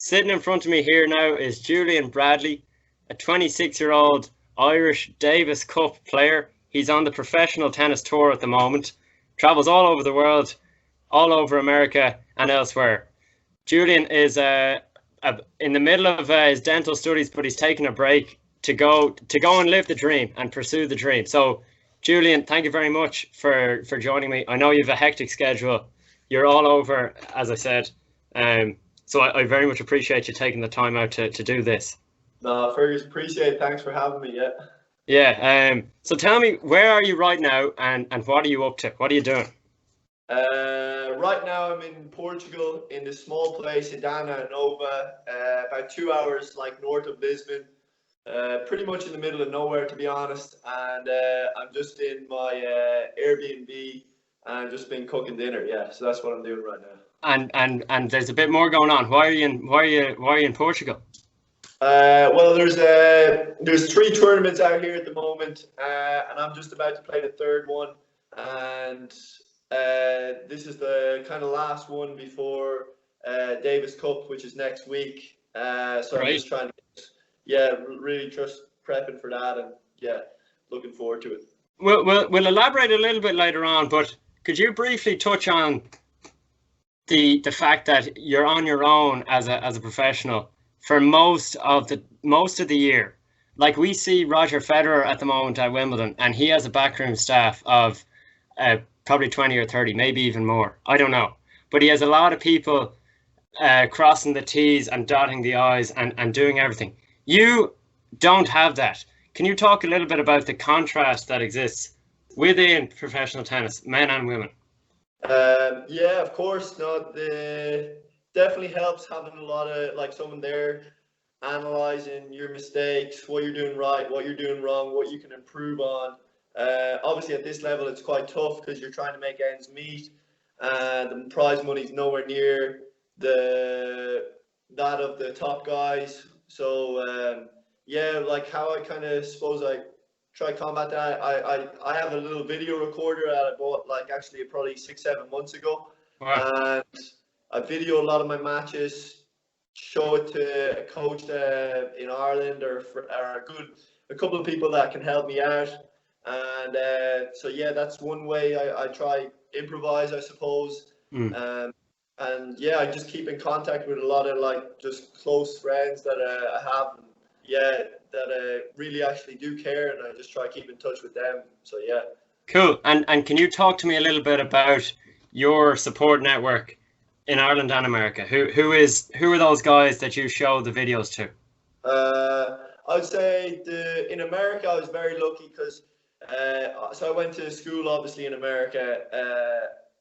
Sitting in front of me here now is Julian Bradley, a 26-year-old Irish Davis Cup player. He's on the professional tennis tour at the moment, travels all over the world, all over America and elsewhere. Julian is in the middle of his dental studies, but he's taking a break to go and live the dream and pursue the dream. So, Julian, thank you very much for joining me. I know you have a hectic schedule. You're all over, as I said. So I very much appreciate you taking the time out to do this. No, Fergus, appreciate it. Thanks for having me. Yeah. So tell me, where are you right now, and what are you up to? What are you doing? Right now I'm in Portugal, in this small place, Idana Nova, about 2 hours north of Lisbon. Pretty much in the middle of nowhere, to be honest. And I'm just in my Airbnb and just been cooking dinner. Yeah, so that's what I'm doing right now. And there's a bit more going on. Why are you in Portugal? Well, there's 3 tournaments out here at the moment, and I'm just about to play the 3rd one, and this is the kind of last one before Davis Cup, which is next week. So Great. I'm just trying to, really just prepping for that, and looking forward to it. We'll elaborate a little bit later on, but could you briefly touch on the fact that you're on your own as a professional for most of the year? Like, we see Roger Federer at the moment at Wimbledon, and he has a backroom staff of probably 20 or 30, maybe even more. I don't know. But he has a lot of people crossing the T's and dotting the I's and doing everything. You don't have that. Can you talk a little bit about the contrast that exists within professional tennis, men and women? Yeah, of course. No, definitely helps having a lot of someone there analyzing your mistakes, what you're doing right, what you're doing wrong, what you can improve on. Obviously at this level it's quite tough because you're trying to make ends meet, and the prize money's nowhere near that of the top guys. So how I kind of suppose I try to combat that. I have a little video recorder that I bought actually probably 6-7 months ago. Wow. And I video a lot of my matches, show it to a coach in Ireland or a couple of people that can help me out. And that's one way I try improvise, I suppose. And I just keep in contact with a lot of just close friends that I have. That really actually do care, and I just try to keep in touch with them. So yeah. Cool. And can you talk to me a little bit about your support network in Ireland and America? Who are those guys that you show the videos to? I'd say in America I was very lucky because so I went to school obviously in America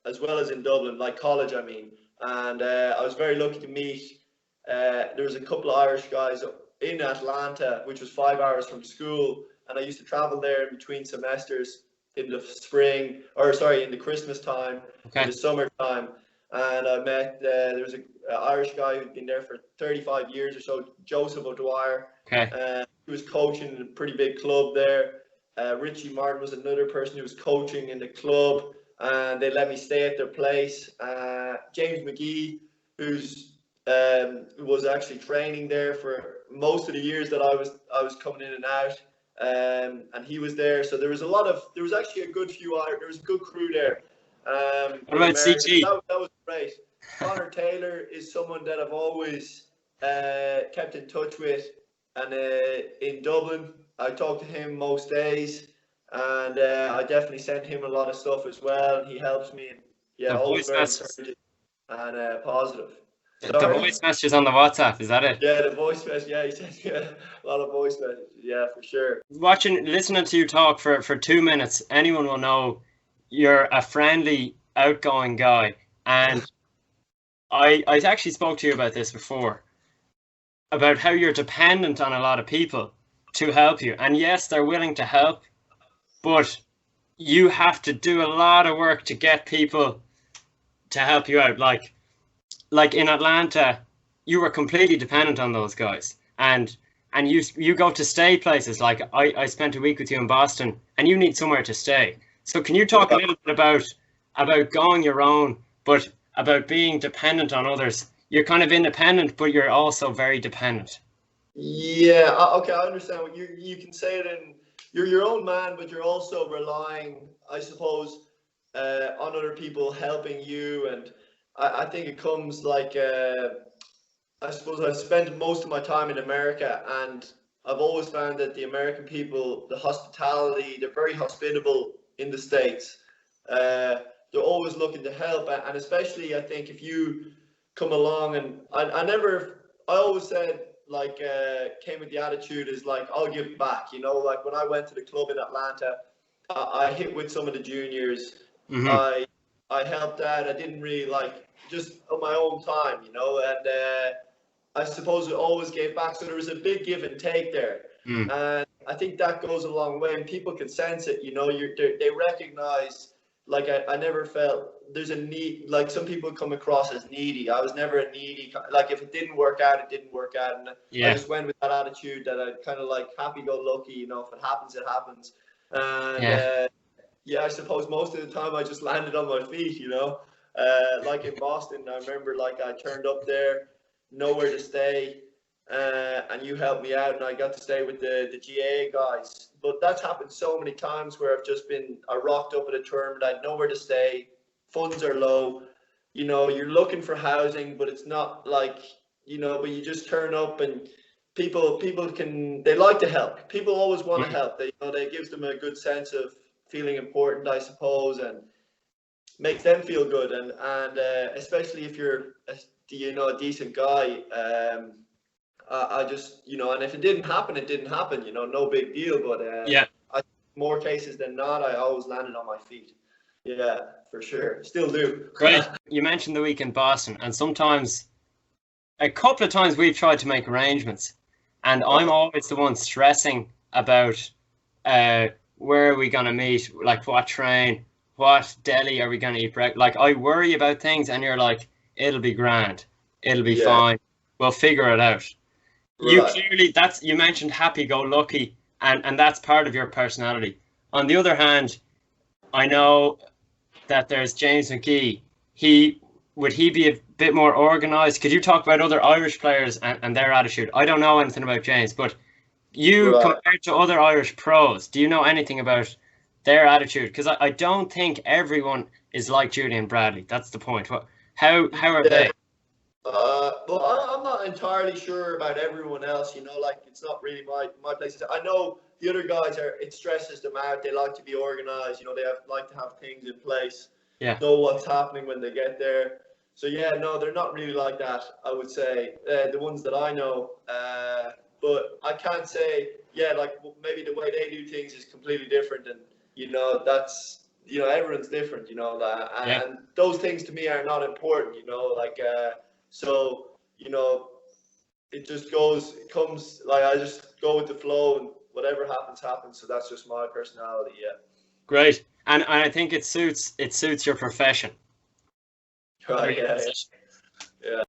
as well as in Dublin, college I mean, and I was very lucky to meet there was a couple of Irish guys in Atlanta, which was 5 hours from school, and I used to travel there in between semesters in the in the Christmas time, in the summertime. And I met there was an Irish guy who'd been there for 35 years or so, Joseph O'Dwyer. He was coaching in a pretty big club there. Richie Martin was another person who was coaching in the club, and they let me stay at their place. James McGee, who was actually training there for most of the years that I was coming in and out, and he was there. So there was actually a good there was a good crew there. What about CT? That was great. Connor Taylor is someone that I've always kept in touch with, and in Dublin I talk to him most days, and I definitely send him a lot of stuff as well, and he helps me. And always very encouraging and positive. The voice messages on the WhatsApp, is that it? Yeah, the voice message. Yeah, he said a lot of voice messages. Yeah, for sure. Listening to you talk for 2 minutes, anyone will know you're a friendly, outgoing guy. And I actually spoke to you about this before, about how you're dependent on a lot of people to help you. And yes, they're willing to help, but you have to do a lot of work to get people to help you out. Like in Atlanta, you were completely dependent on those guys, and you go to stay places. Like I spent a week with you in Boston, and you need somewhere to stay. So can you talk a little bit about going your own, but about being dependent on others? you're kind of independent, but you're also very dependent. Yeah, okay, I understand what you can say it in you're your own man, but you're also relying, I suppose, on other people helping you, and I think it comes like I suppose I've spent most of my time in America, and I've always found that the American people, the hospitality, they're very hospitable in the States. They're always looking to help, and especially I think if you come along, and I always said, like, came with the attitude is like, I'll give back, like when I went to the club in Atlanta, I hit with some of the juniors. Mm-hmm. I helped out. I didn't really like just on my own time, and I suppose it always gave back. So there was a big give and take there. Mm. And I think that goes a long way, and people can sense it. They recognize. Like I never felt there's a need. Like some people come across as needy. I was never a needy. Like if it didn't work out, it didn't work out, and I Yeah. just went with that attitude that I kind of like happy-go-lucky. If it happens, it happens. And Yeah. yeah, I suppose most of the time I just landed on my feet. Like in Boston, I remember like I turned up there, nowhere to stay, and you helped me out, and I got to stay with the GA guys. But that's happened so many times where I rocked up at a tournament, I had nowhere to stay, funds are low, you're looking for housing, but it's not like, but you just turn up, and they like to help. People always want to Mm. help. They gives them a good sense of feeling important, I suppose, and makes them feel good, and especially if you're a decent guy. I just, and if it didn't happen, it didn't happen, no big deal. But Yeah. more cases than not, I always landed on my feet. Yeah, for sure. Still do. Great. You mentioned the week in Boston, and sometimes, a couple of times, we've tried to make arrangements, and I'm always the one stressing about where are we going to meet, like what train, what deli are we going to eat breakfast. Like I worry about things, and you're like, it'll be grand, it'll be Yeah, fine, we'll figure it out. You right. clearly, you mentioned happy-go-lucky, and that's part of your personality. On the other hand, I know that there's James McGee. Would he be a bit more organised? Could you talk about other Irish players and their attitude? I don't know anything about James, but you Right. compared to other Irish pros, do you know anything about their attitude? Because I don't think everyone is like Julian Bradley. That's the point. How are Yeah. they? Well, I'm not entirely sure about everyone else. Like it's not really my place. I know the other guys it stresses them out. They like to be organized. They like to have things in place, Yeah. know what's happening when they get there. So yeah, no, they're not really like that, I would say, the ones that I know. But I can't say, yeah, like maybe the way they do things is completely different, and that's everyone's different, Yeah. and those things to me are not important, like. So, it comes, like, I just go with the flow, and whatever happens, happens. So that's just my personality, yeah. Great. And I think it suits your profession. Right, yeah, yeah.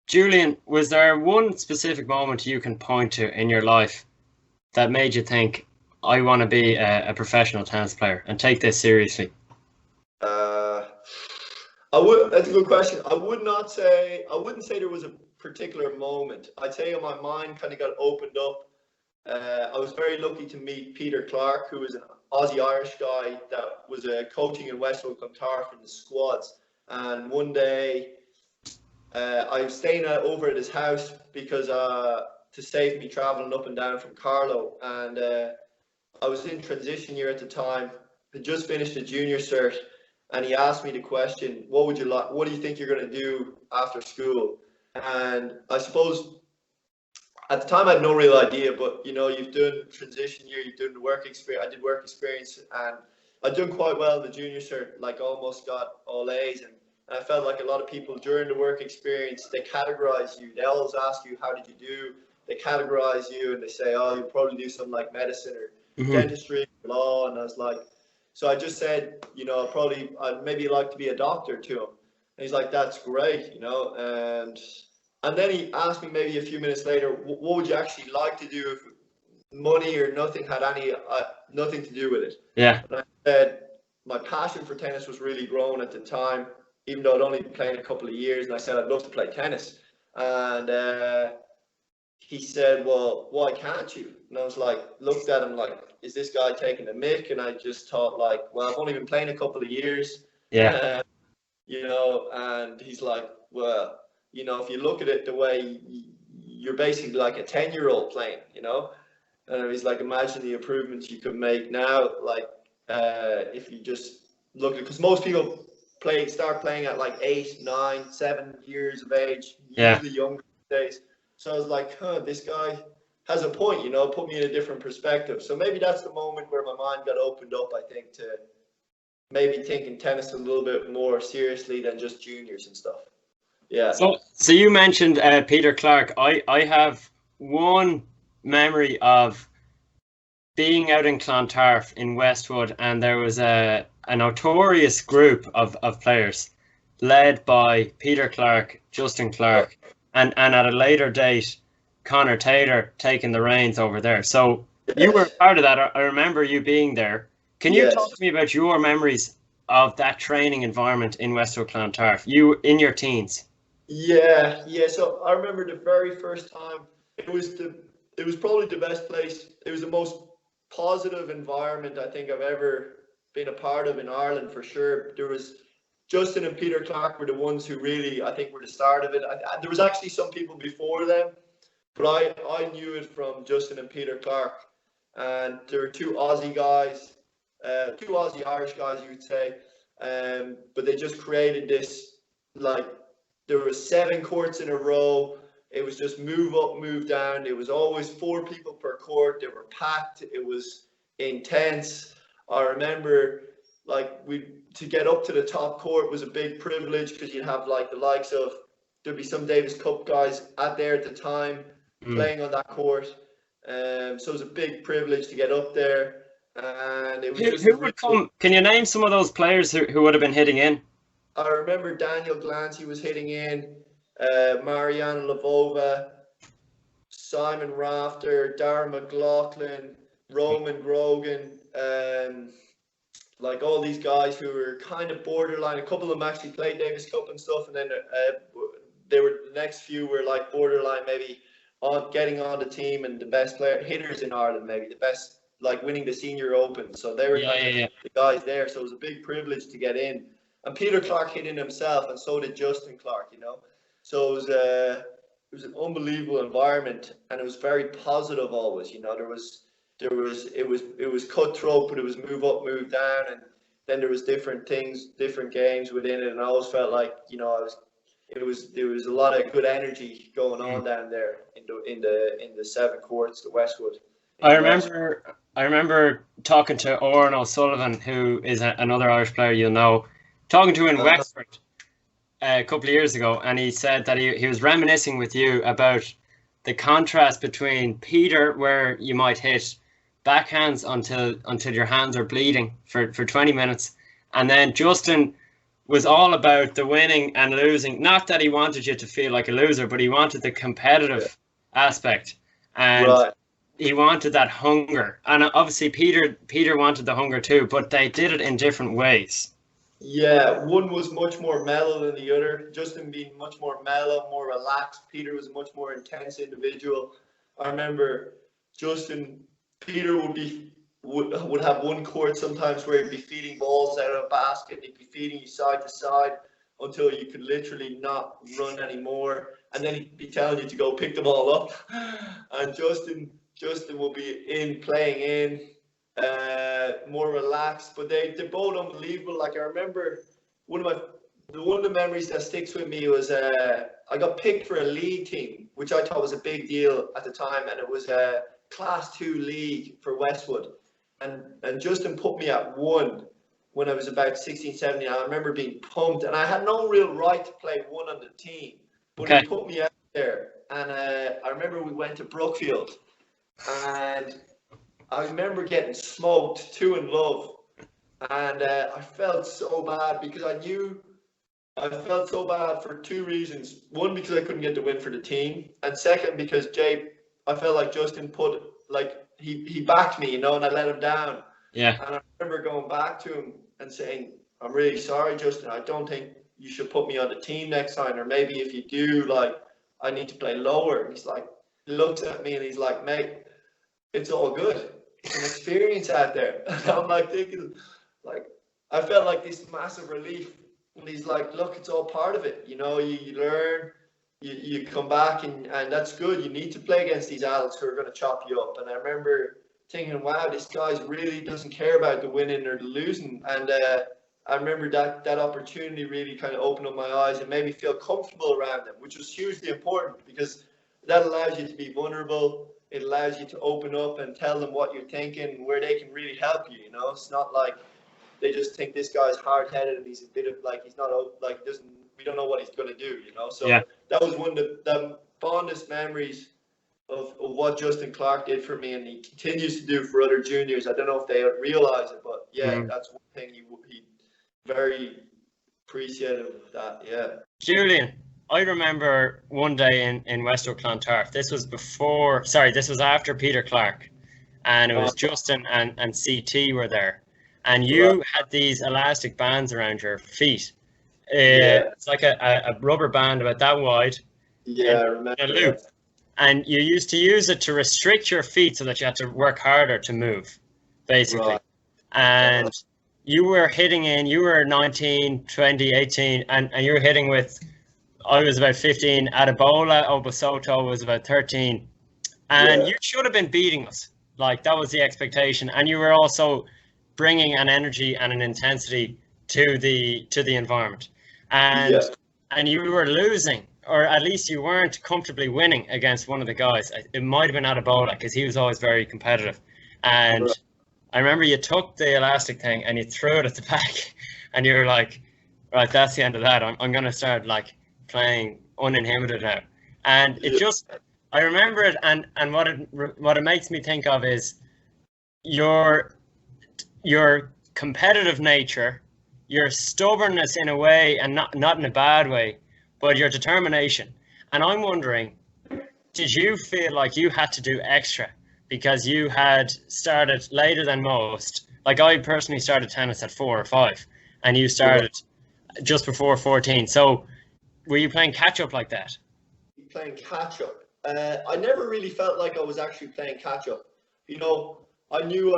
Julian, was there one specific moment you can point to in your life that made you think, I want to be a professional tennis player and take this seriously? That's a good question. I wouldn't say there was a particular moment. I'd say my mind kind of got opened up. I was very lucky to meet Peter Clark, who was an Aussie-Irish guy that was coaching in Westwood Clontarf in the squads. And one day, I was staying over at his house because to save me traveling up and down from Carlow. And I was in transition year at the time, had just finished a junior cert, and he asked me the question, what do you think you're going to do after school? And I suppose at the time I had no real idea, but you've done transition year, you've done the work experience. I did work experience, and I'd done quite well in the junior cert, like almost got all A's, and I felt like a lot of people during the work experience, they categorize you. They always ask you, how did you do? They categorize you, and they say, oh, you probably do something like medicine or Mm-hmm. dentistry, law. And I was like, so I just said, I'd maybe like to be a doctor to him. And he's like, that's great, and then he asked me maybe a few minutes later, what would you actually like to do if money or nothing had nothing to do with it? Yeah. And I said, my passion for tennis was really growing at the time. even though I'd only been playing a couple of years, and I said I'd love to play tennis. And he said, well, why can't you? And I was like, looked at him like, is this guy taking the mick? And I just thought like, well, I've only been playing a couple of years. Yeah. You know, and he's like, well, you know, if you look at it the way you're basically like a 10-year-old playing, you know, and he's like, imagine the improvements you could make now, like if you just look at it, because most people start playing at like 8, 9, 7 years of age, usually younger days. So I was like, this guy has a point, you know, put me in a different perspective. So maybe that's the moment where my mind got opened up, I think, to maybe thinking tennis a little bit more seriously than just juniors and stuff. Yeah. So you mentioned Peter Clark. I have one memory of being out in Clontarf in Westwood, and there was a notorious group of players led by Peter Clark, Justin Clark, and at a later date, Connor Taylor taking the reins over there. So you were part of that. I remember you being there. Can you talk to me about your memories of that training environment in Westwood Clontarf, you in your teens? Yeah. So I remember the very first time. It was probably the best place. It was the most positive environment I think I've ever been a part of in Ireland, for sure. There was Justin and Peter Clark were the ones who really, I think, were the start of it. There was actually some people before them, but I knew it from Justin and Peter Clark. And there were two Aussie guys, two Aussie Irish guys, you would say. But they just created this, like, there were 7 courts in a row. It was just move up, move down. It was always 4 people per court. They were packed. It was intense. I remember, like, to get up to the top court was a big privilege, because you'd have like the likes of, there'd be some Davis Cup guys at the time playing on that court. So it was a big privilege to get up there. And it was who would come? Can you name some of those players who would have been hitting in? I remember Daniel Glancy was hitting in, Mariana Lvova, Simon Rafter, Darren McLaughlin, Roman Grogan, like all these guys who were kind of borderline. A couple of them actually played Davis Cup and stuff, and then they were, the next few were like borderline, maybe on getting on the team and the best player hitters in Ireland, maybe the best, like winning the Senior Open. So they were the guys there. So it was a big privilege to get in. And Peter Clark hit in himself, and so did Justin Clark, you know. So it was an unbelievable environment, and it was very positive always. You know, it was cutthroat, but it was move up, move down, and then there was different things, different games within it, and I always felt like, you know, there was a lot of good energy going on down there in the 7 courts, the Westwood. I remember talking to Oren O'Sullivan, who is another Irish player you'll know, talking to him in Wexford a couple of years ago, and he said that he was reminiscing with you about the contrast between Peter, where you might hit backhands until your hands are bleeding for 20 minutes, and then Justin was all about the winning and losing. Not that he wanted you to feel like a loser, but he wanted the competitive aspect, and he wanted that hunger. And obviously Peter wanted the hunger too, but they did it in different ways. Yeah, one was much more mellow than the other. Justin being much more mellow, more relaxed. Peter was a much more intense individual. I remember Peter would have one court sometimes where he'd be feeding balls out of a basket. He'd be feeding you side to side until you could literally not run anymore, and then he'd be telling you to go pick the ball up. And Justin will be playing in. More relaxed, but they're both unbelievable. Like, I remember one of the memories that sticks with me was I got picked for a league team, which I thought was a big deal at the time, and it was a Class 2 league for Westwood, and Justin put me at 1 when I was about 16, 17. I remember being pumped, and I had no real right to play 1 on the team, but he put me out there, and I remember we went to Brookfield, and I remember getting smoked 2-0, and I felt so bad, because I felt so bad for 2 reasons. One, because I couldn't get the win for the team, and second, because I felt like Justin he backed me, you know, and I let him down. Yeah. And I remember going back to him and saying, I'm really sorry, Justin. I don't think you should put me on the team next time, or maybe if you do, like, I need to play lower. And he's like, he looks at me and he's like, mate, it's all good. It's an experience out there. And I'm like thinking, like, I felt like this massive relief. And he's like, look, it's all part of it. You know, you learn, you come back, and that's good. You need to play against these adults who are going to chop you up. And I remember thinking, wow, this guy really doesn't care about the winning or the losing. And I remember that opportunity really kind of opened up my eyes and made me feel comfortable around them, which was hugely important, because that allows you to be vulnerable. It allows you to open up and tell them what you're thinking, where they can really help you. You know, it's not like they just think this guy's hard-headed and he's a bit of like, he's not like, doesn't, we don't know what he's going to do, you know. So Yeah. that was one of the fondest memories of what Justin Clark did for me, and he continues to do for other juniors. I don't know if they realize it, but yeah, that's one thing he very appreciative of that. Yeah. Julian, I remember one day in West Clontarf. This was after Peter Clark, and it was Justin and CT were there, and you had these elastic bands around your feet. It's like a rubber band about that wide. Yeah, I remember. A loop. And you used to use it to restrict your feet so that you had to work harder to move, basically. Right. And you were hitting you were 19, 20, 18, and you were hitting with, I was about 15, Adebola, Obasoto was about 13. And you should have been beating us. Like, that was the expectation. And you were also bringing an energy and an intensity to the environment. And you were losing, or at least you weren't comfortably winning against one of the guys. It might have been Adebola, because he was always very competitive. And I remember you took the elastic thing and you threw it at the back, and you were like, right, that's the end of that. I'm going to start like playing uninhibited now. And it just, I remember it, and what it makes me think of is your competitive nature, your stubbornness in a way, and not in a bad way, but your determination. And I'm wondering, did you feel like you had to do extra because you had started later than most? Like, I personally started tennis at 4 or 5, and you started just before 14. So were you playing catch up like that? Playing catch up. I never really felt like I was actually playing catch up. You know, I knew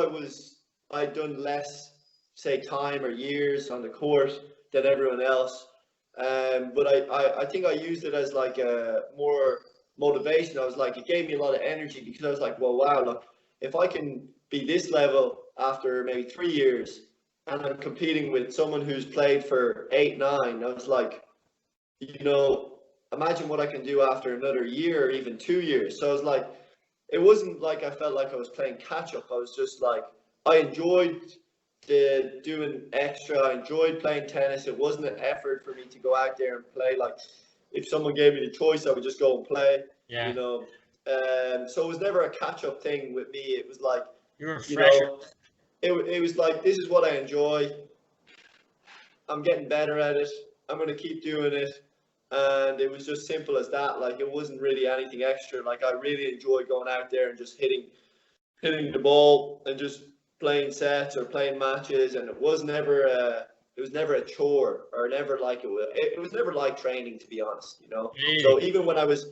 I'd done less, say, time or years on the court than everyone else. But I think I used it as like a more motivation. I was like, it gave me a lot of energy, because I was like, well, wow, look, if I can be this level after maybe 3 years, and I'm competing with someone who's played for 8, 9, I was like, you know, imagine what I can do after another year or even 2 years. So I was like, it wasn't like I felt like I was playing catch up. I was just like, I enjoyed doing extra. I enjoyed playing tennis. It wasn't an effort for me to go out there and play. Like, if someone gave me the choice, I would just go and play. Yeah. You know, so it was never a catch up thing with me. It was like, you were fresher. It was like, this is what I enjoy. I'm getting better at it. I'm going to keep doing it. And it was just simple as that. Like, it wasn't really anything extra. Like, I really enjoyed going out there and just hitting the ball and just playing sets or playing matches. And it was never a chore, or never like it was never like training, to be honest, you know. So even when I was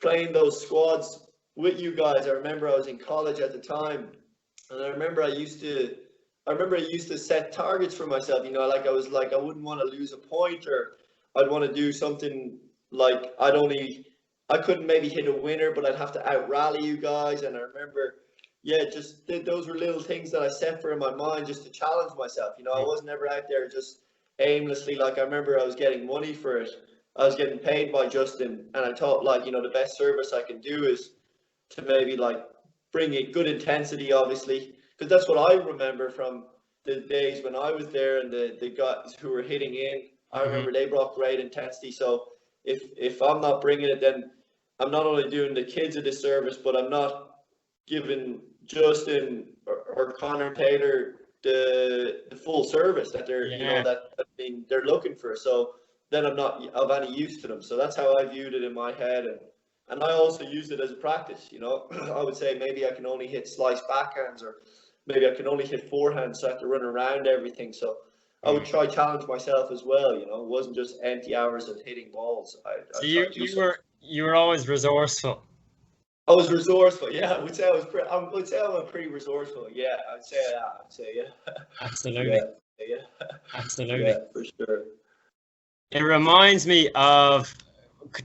playing those squads with you guys, I remember I was in college at the time, and I remember I used to set targets for myself, you know. Like, I was like, I wouldn't want to lose a point, or I'd want to do something like, I couldn't maybe hit a winner, but I'd have to out rally you guys. And I remember, just those were little things that I set for in my mind just to challenge myself. You know, I wasn't ever out there just aimlessly. Like, I remember I was getting money for it. I was getting paid by Justin, and I thought, like, you know, the best service I can do is to maybe like bring a good intensity, obviously, because that's what I remember from the days when I was there, and the guys who were hitting in. I remember they brought great intensity. So if I'm not bringing it, then I'm not only doing the kids a disservice, but I'm not giving Justin or Connor Taylor the full service that they're you know that they're looking for. So then I'm not of any use to them. So that's how I viewed it in my head, and I also used it as a practice. You know, I would say maybe I can only hit slice backhands, or maybe I can only hit forehands, so I have to run around everything. So I would try challenge myself as well. You know, it wasn't just empty hours of hitting balls. So I tried to do something. you were always resourceful. I was resourceful. Yeah, I would say I would say I'm pretty resourceful. Yeah, I'd say that. I'd say yeah. Absolutely. Yeah, yeah, Absolutely. yeah, for sure. It reminds me of,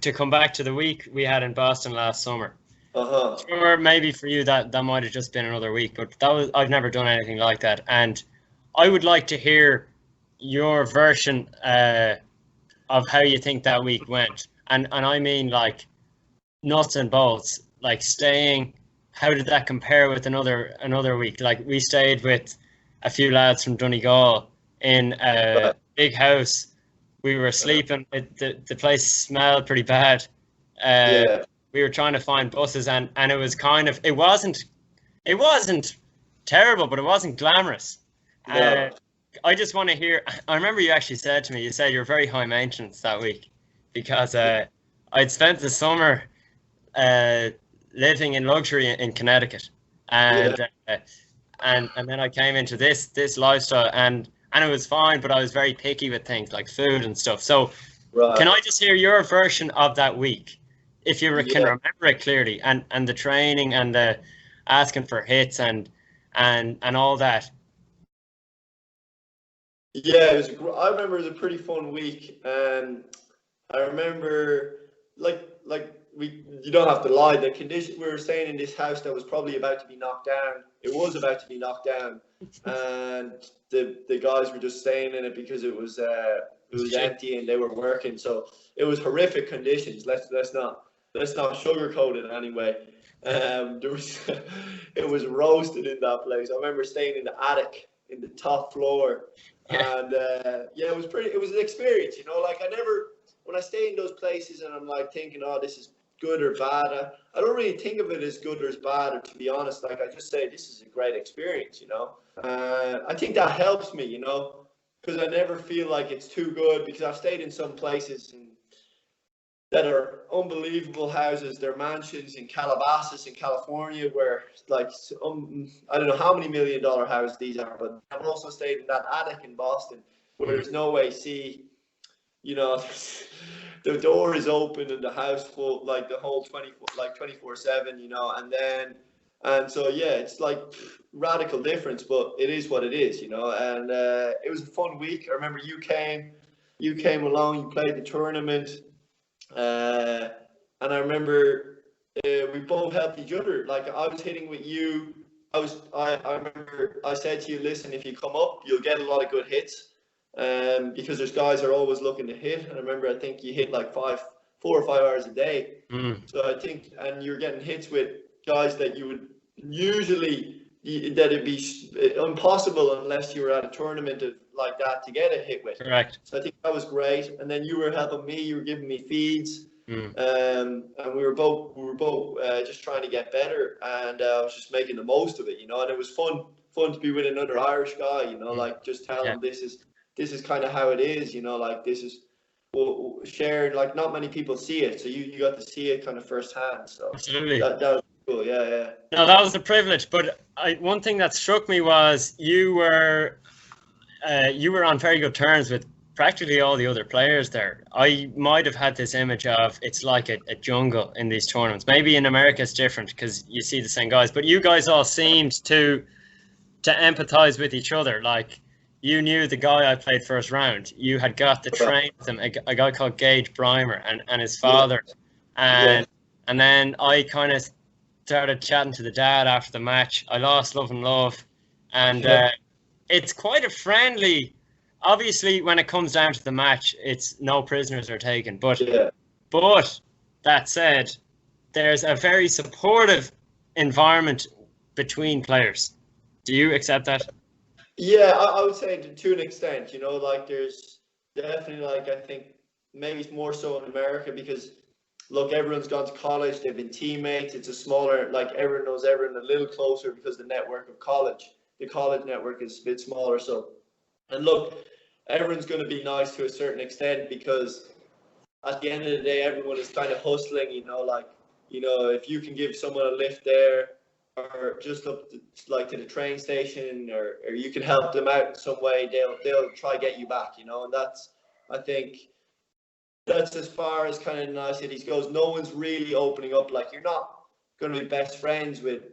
to come back to the week we had in Boston last summer. Or maybe for you that might have just been another week, but I've never done anything like that, and I would like to hear your version of how you think that week went, and I mean like nuts and bolts, like staying. How did that compare with another week? Like we stayed with a few lads from Donegal in a big house. We were sleeping. The place smelled pretty bad. Yeah. We were trying to find buses, and it was kind of, it wasn't terrible, but it wasn't glamorous. No. I just want to hear. I remember you actually said to me, you said you're very high maintenance that week because I'd spent the summer living in luxury in Connecticut, and and then I came into this lifestyle, and it was fine, but I was very picky with things like food and stuff. So, can I just hear your version of that week? If you can remember it clearly, and the training and the asking for hits and all that. Yeah, I remember it was a pretty fun week, and I remember you don't have to lie. The condition, we were staying in this house that was probably about to be knocked down. It was about to be knocked down, and the guys were just staying in it because it was empty and they were working. So it was horrific conditions. Let's not sugarcoat it anyway. It was roasted in that place. I remember staying in the attic in the top floor, and it was an experience. You know, like when I stay in those places and I'm like thinking, oh, this is good or bad. I don't really think of it as good or as bad, or to be honest, like I just say this is a great experience. You know, I think that helps me. You know, because I never feel like it's too good, because I've stayed in some places that are unbelievable houses. They're mansions in Calabasas in California, where like I don't know how many $1 million houses these are, but I've also stayed in that attic in Boston where there's no AC. You know, the door is open and the house full, like the whole 24/7. You know, and so yeah, it's like radical difference, but it is what it is. You know, and it was a fun week. I remember you came along, you played the tournament. And I remember we both helped each other. Like I was hitting with you. I remember I said to you, listen, if you come up, you'll get a lot of good hits. Because there's guys are always looking to hit. And I think you hit like 4 or 5 hours a day. So I think, and you're getting hits with guys that you would usually, that it'd be impossible unless you were at a tournament like that to get a hit with. Correct. So I think that was great. And then you were helping me. You were giving me feeds, and we were both just trying to get better. And I was just making the most of it, you know. And it was fun to be with another Irish guy, you know, like just tell him this is kind of how it is, you know, like this is shared. Like not many people see it, so you got to see it kind of firsthand. So absolutely, that was cool. Yeah. No, that was a privilege. But one thing that struck me was you were on very good terms with practically all the other players there. I might have had this image of it's like a jungle in these tournaments. Maybe in America it's different because you see the same guys, but you guys all seemed to empathize with each other. Like you knew the guy I played first round. You had got to train with him, a guy called Gage Brymer and his father. And then I kind of started chatting to the dad after the match. I lost love and love. And it's quite a friendly, obviously when it comes down to the match, it's no prisoners are taken. But that said, there's a very supportive environment between players. Do you accept that? Yeah, I would say to an extent, you know, like there's definitely, like, I think maybe it's more so in America because, look, everyone's gone to college, they've been teammates, it's a smaller, like everyone knows everyone a little closer because the network of college, the college network is a bit smaller. So, and look, everyone's going to be nice to a certain extent because at the end of the day, everyone is kind of hustling, you know, like, you know, if you can give someone a lift there, or just up to, like to the train station, or you can help them out in some way, they'll try to get you back, you know. And that's, I think that's as far as kind of nice cities goes. No one's really opening up. Like, you're not going to be best friends with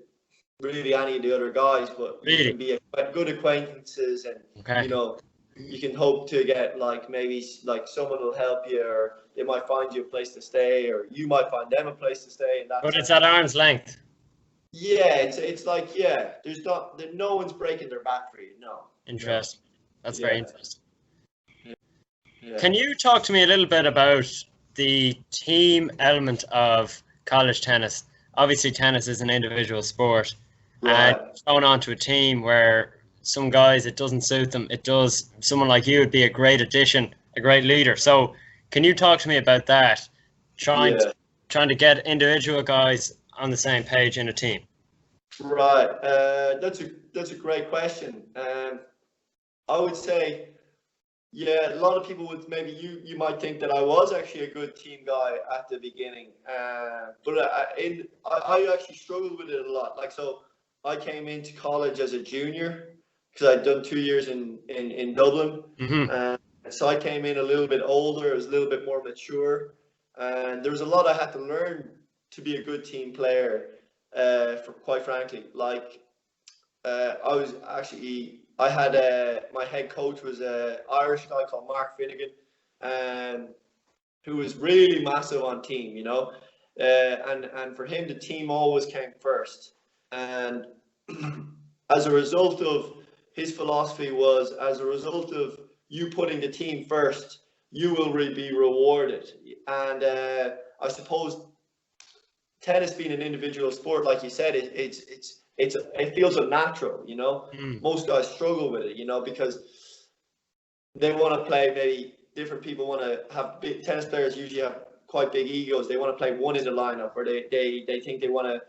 really any of the other guys, but you can be good acquaintances, and you know, you can hope to get like maybe like someone will help you, or they might find you a place to stay, or you might find them a place to stay. And that's, but it's at arm's length. Yeah, it's like, yeah, no one's breaking their back for you. No. Interesting. That's very interesting. Yeah. Can you talk to me a little bit about the team element of college tennis? Obviously, tennis is an individual sport, and going on to a team where some guys, it doesn't suit them. It does. Someone like you would be a great addition, a great leader. So, can you talk to me about that? Trying to get individual guys on the same page in a team. Right. That's a great question. I would say, yeah, a lot of people would, maybe you might think that I was actually a good team guy at the beginning, but I actually struggled with it a lot. Like, so I came into college as a junior because I'd done 2 years in Dublin. So I came in a little bit older, I was a little bit more mature, and there was a lot I had to learn to be a good team player, quite frankly. Like, I had my head coach was an Irish guy called Mark Finnegan, who was really massive on team, you know, and for him the team always came first, and as a result of his philosophy was, as a result of you putting the team first, you will be rewarded. And I suppose tennis being an individual sport, like you said, it feels unnatural, you know. Most guys struggle with it, you know, because they want to play, maybe different people want to have big, tennis players usually have quite big egos. They want to play one in the lineup, or they think they want to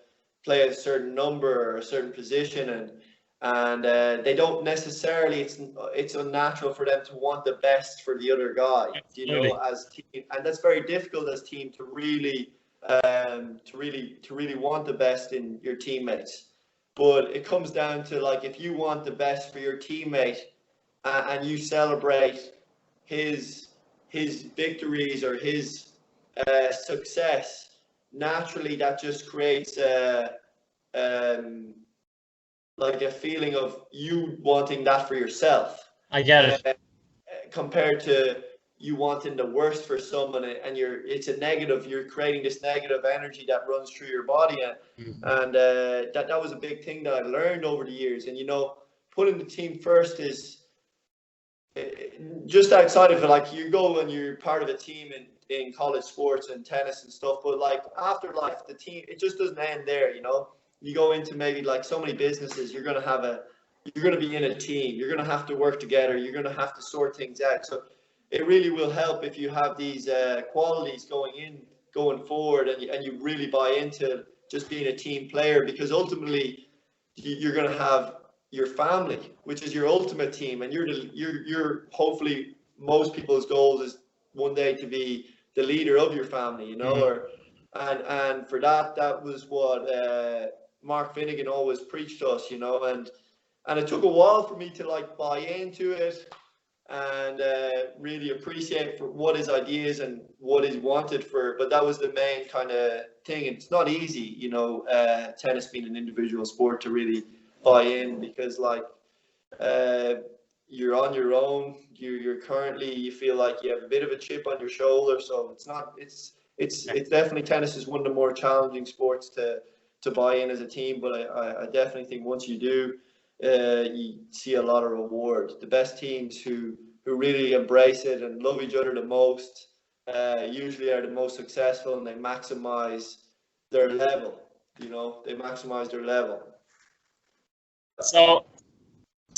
play a certain number or a certain position, and they don't necessarily, it's unnatural for them to want the best for the other guy, you know, as team. And that's very difficult as team to really want the best in your teammates. But it comes down to, like, if you want the best for your teammate, and you celebrate his victories or his success, naturally that just creates like a feeling of you wanting that for yourself. I get it. Compared to you wanting the worst for someone, and it's a negative. You're creating this negative energy that runs through your body, and that was a big thing that I learned over the years. And, you know, putting the team first is just outside of it. Like, you go and you're part of a team in college sports and tennis and stuff, but like after life, the team, it just doesn't end there, you know. You go into maybe like so many businesses, you're going to be in a team, you're going to have to work together, you're going to have to sort things out. So it really will help if you have these qualities going forward, and you really buy into just being a team player, because ultimately you're going to have your family, which is your ultimate team, and you're hopefully, most people's goals is one day to be the leader of your family, you know. And for that was what Mark Finnegan always preached to us, you know, and it took a while for me to like buy into it and really appreciate for what his ideas and what he wanted but that was the main kind of thing. It's not easy, you know, tennis being an individual sport, to really buy in, because like you're on your own, you're currently, you feel like you have a bit of a chip on your shoulder, so it's definitely, tennis is one of the more challenging sports to buy in as a team, but I definitely think once you do, you see a lot of reward. The best teams who really embrace it and love each other the most usually are the most successful, and they maximize their level, you know, they maximize their level. So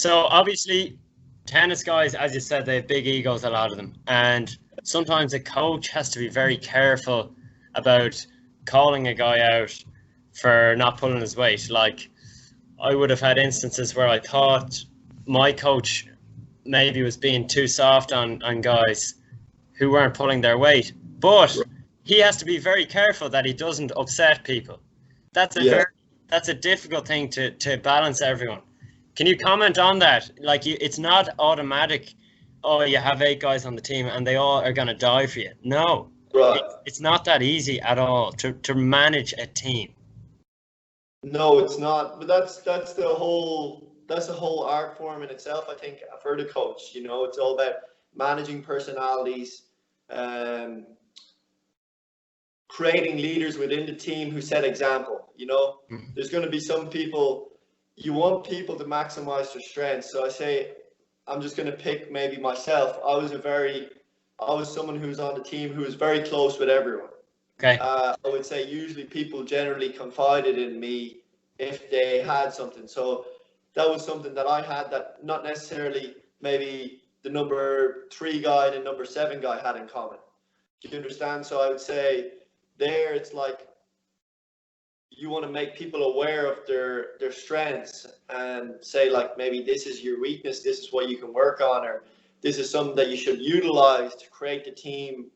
obviously tennis guys, as you said, they have big egos, a lot of them, and sometimes a coach has to be very careful about calling a guy out for not pulling his weight. Like, I would have had instances where I thought my coach maybe was being too soft on guys who weren't pulling their weight, but he has to be very careful that he doesn't upset people. That's a that's a difficult thing to balance everyone. Can you comment on that? Like, it's not automatic. Oh, you have 8 guys on the team and they all are going to die for you. No, Right. it's not that easy at all to manage a team. No, it's not. But that's the whole art form in itself. I think for the coach, it's all about managing personalities, creating leaders within the team who set example. There's going to be some people, you want people to maximize their strengths. So I say, I'm just going to pick maybe myself. I was someone who was on the team who was very close with everyone. Okay. I would say usually people generally confided in me if they had something. So that was something that I had that not necessarily maybe the number 3 guy and the number 7 guy had in common. Do you understand? So I would say there it's like you want to make people aware of their strengths and say, like, maybe this is your weakness, this is what you can work on, or this is something that you should utilize to create the team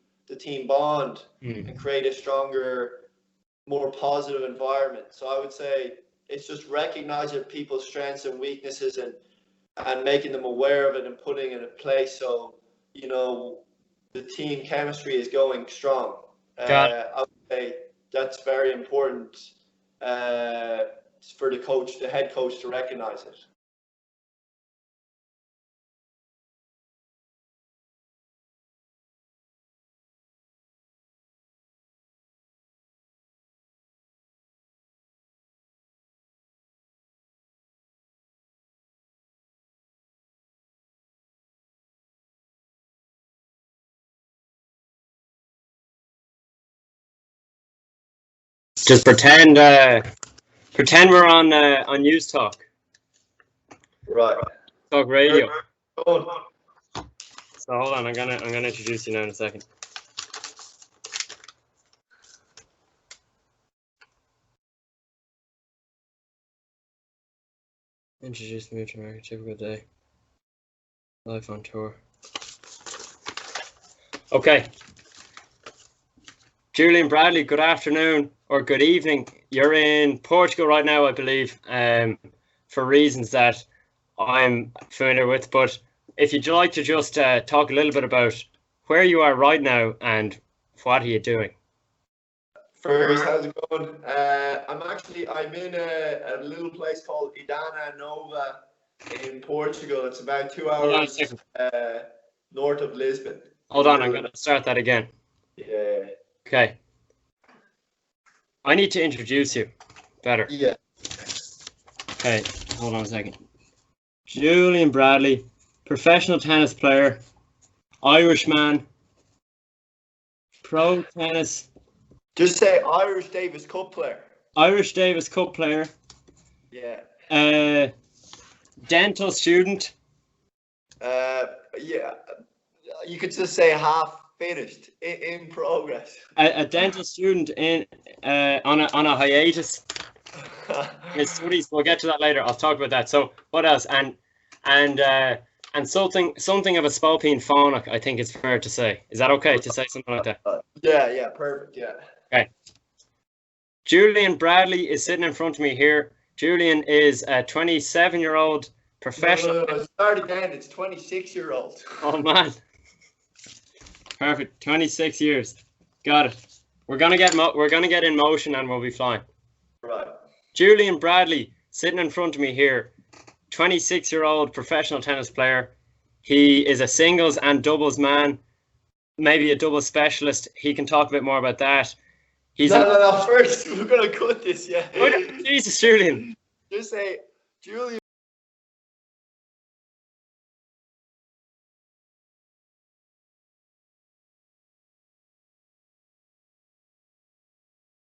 bond and create a stronger, more positive environment. So I would say it's just recognizing people's strengths and weaknesses and making them aware of it and putting it in place so the team chemistry is going strong. I would say that's very important for the head coach to recognize it. Just pretend we're on News Talk. Right. Talk radio. So hold on, I'm gonna introduce you now in a second. Introduce me to America, typical day. Life on tour. Okay. Julian Bradley, good afternoon or good evening. You're in Portugal right now, I believe, for reasons that I'm familiar with. But if you'd like to just talk a little bit about where you are right now and what are you doing? First, how's it going? I'm in a little place called Idana Nova in Portugal. It's about 2 hours north of Lisbon. Hold on, I'm going to start that again. Yeah. Okay. I need to introduce you better. Yeah. Okay, hold on a second. Julian Bradley, professional tennis player, Irishman, pro tennis. Just say Irish Davis Cup player. Irish Davis Cup player. Yeah. Dental student. Yeah. You could just say half finished, in progress. A dental student on a hiatus. His studies. We'll get to that later. I'll talk about that. So what else? And something of a Spalpeen phonic, I think it's fair to say. Is that okay to say something like that? Yeah, perfect. Yeah. Okay. Julian Bradley is sitting in front of me here. Julian is a 27-year-old professional. No, start again. It's 26-year-old. Oh man. Perfect. 26 years. Got it. We're gonna get in motion and we'll be fine. Right. Julian Bradley sitting in front of me here. 26-year-old professional tennis player. He is a singles and doubles man, maybe a doubles specialist. He can talk a bit more about that. No. First, we're gonna cut this. Yeah. Jesus, Julian. Just say Julian